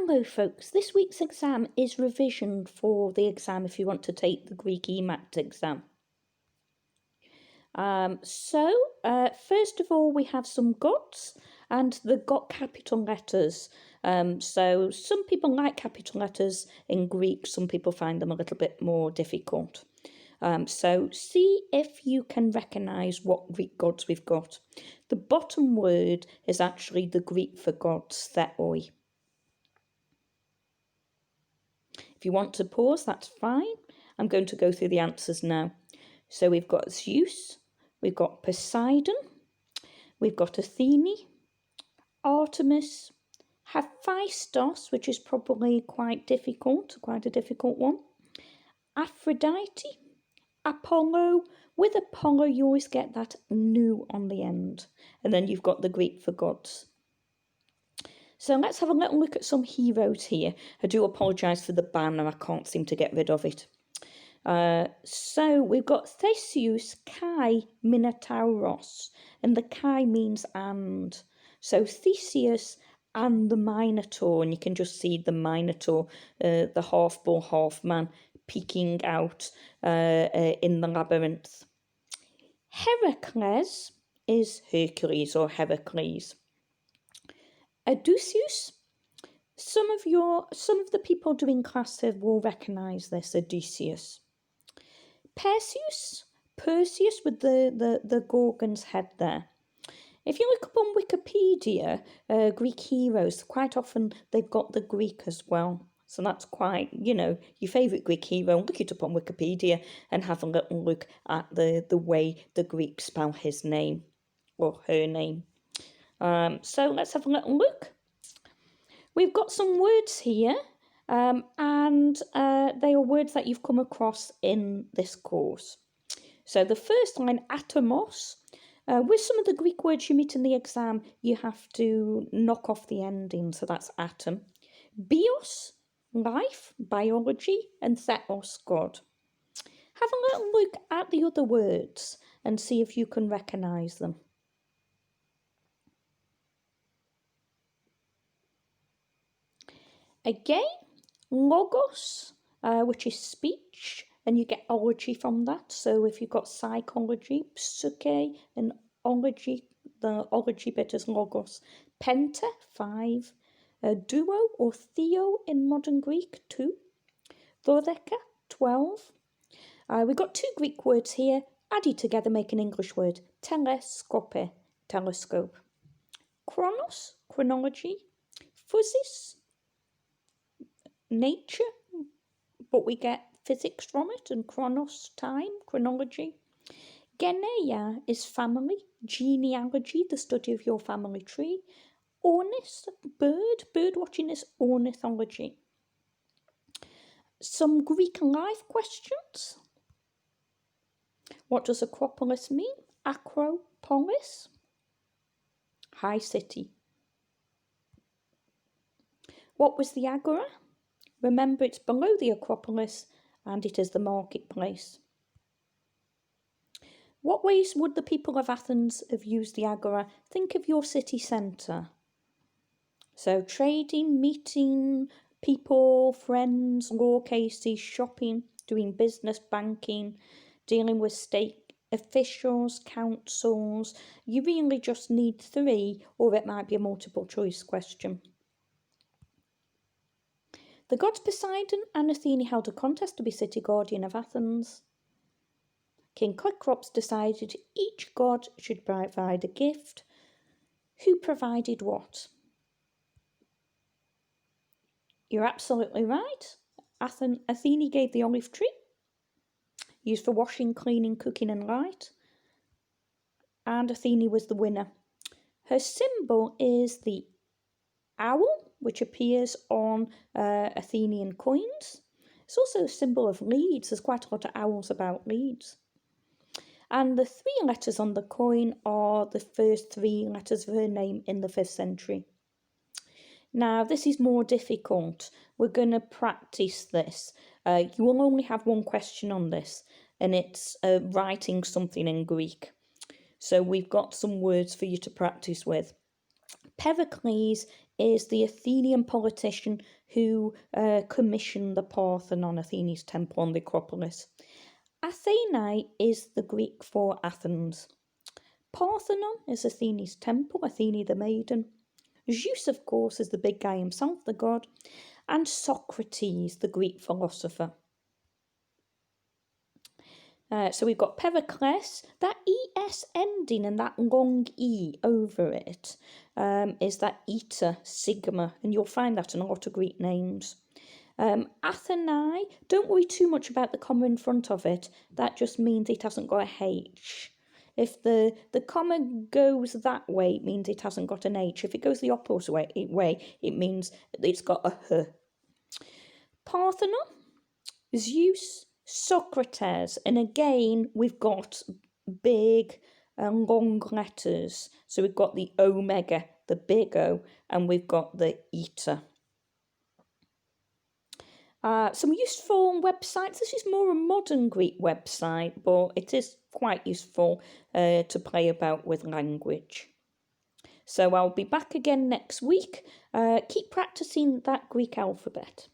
Hello folks, this week's exam is revision for the exam if you want to take the Greek EMAT exam. First of all we have some gods and the got capital letters. So some people like capital letters in Greek, some people find them a little bit more difficult. So see if you can recognise what Greek gods we've got. The bottom word is actually the Greek for gods, theoi. If you want to pause, that's fine. I'm going to go through the answers now. So we've got Zeus, we've got Poseidon, we've got Athene, Artemis, Hephaestus, which is probably quite a difficult one, Aphrodite, Apollo. With Apollo, you always get that nu on the end. And then you've got the Greek for gods. So let's have a little look at some heroes here. I do apologise for the banner, I can't seem to get rid of it. So we've got Theseus Kai Minotauros, and the Kai means and. So Theseus and the Minotaur, and you can just see the Minotaur, the half bull, half man, peeking out in the labyrinth. Heracles is Hercules or Heracles. Odysseus, some of the people doing class will recognise this, Odysseus. Perseus with the Gorgon's head there. If you look up on Wikipedia, Greek heroes, quite often they've got the Greek as well. So that's quite, your favourite Greek hero, look it up on Wikipedia and have a little look at the way the Greeks spell his name or her name. So let's have a little look. We've got some words here, and they are words that you've come across in this course. So the first line, atomos, with some of the Greek words you meet in the exam, you have to knock off the ending, so that's atom. Bios, life, biology, and theos, God. Have a little look at the other words and see if you can recognise them. Again, logos, which is speech, and you get ology from that. So if you've got psychology, psyche, and ology, the ology bit is logos. Penta, 5. Duo or theo in modern Greek, 2. Dodeka, 12. We've got two Greek words here, added together make an English word. Teleskope, telescope. Chronos, chronology. Physis, nature, but we get physics from it, and chronos, time, chronology. Geneia is family, genealogy, the study of your family tree. Ornis, bird watching is ornithology. Some Greek life questions. What does Acropolis mean? Acropolis, high city. What was the Agora? Remember, it's below the Acropolis and it is the marketplace. What ways would the people of Athens have used the Agora? Think of your city centre. So trading, meeting people, friends, law cases, shopping, doing business, banking, dealing with state officials, councils. You really just need 3, or it might be a multiple choice question. The gods Poseidon and Athene held a contest to be city guardian of Athens. King Cecrops decided each god should provide a gift. Who provided what? You're absolutely right. Athene gave the olive tree, used for washing, cleaning, cooking and light. And Athene was the winner. Her symbol is the owl, which appears on Athenian coins. It's also a symbol of Leeds. There's quite a lot of owls about Leeds. And the 3 letters on the coin are the first 3 letters of her name in the 5th century. Now, this is more difficult. We're going to practice this. You will only have one question on this, and it's writing something in Greek. So we've got some words for you to practice with. Pericles is the Athenian politician who commissioned the Parthenon, Athene's temple on the Acropolis. Athenae is the Greek for Athens. Parthenon is Athene's temple, Athene the maiden. Zeus, of course, is the big guy himself, the god. And Socrates, the Greek philosopher. So we've got Pericles. That ES ending and that long E over it is that eta, sigma, and you'll find that in a lot of Greek names. Athenae, don't worry too much about the comma in front of it. That just means it hasn't got a H. If the comma goes that way, it means it hasn't got an H. If it goes the opposite way, it means it's got a H. Parthenon, Zeus, Socrates, and again we've got big and long letters. So we've got the omega, the big O, and we've got the eta. Some useful websites. This is more a modern Greek website, but it is quite useful to play about with language. So I'll be back again next week. Keep practicing that Greek alphabet.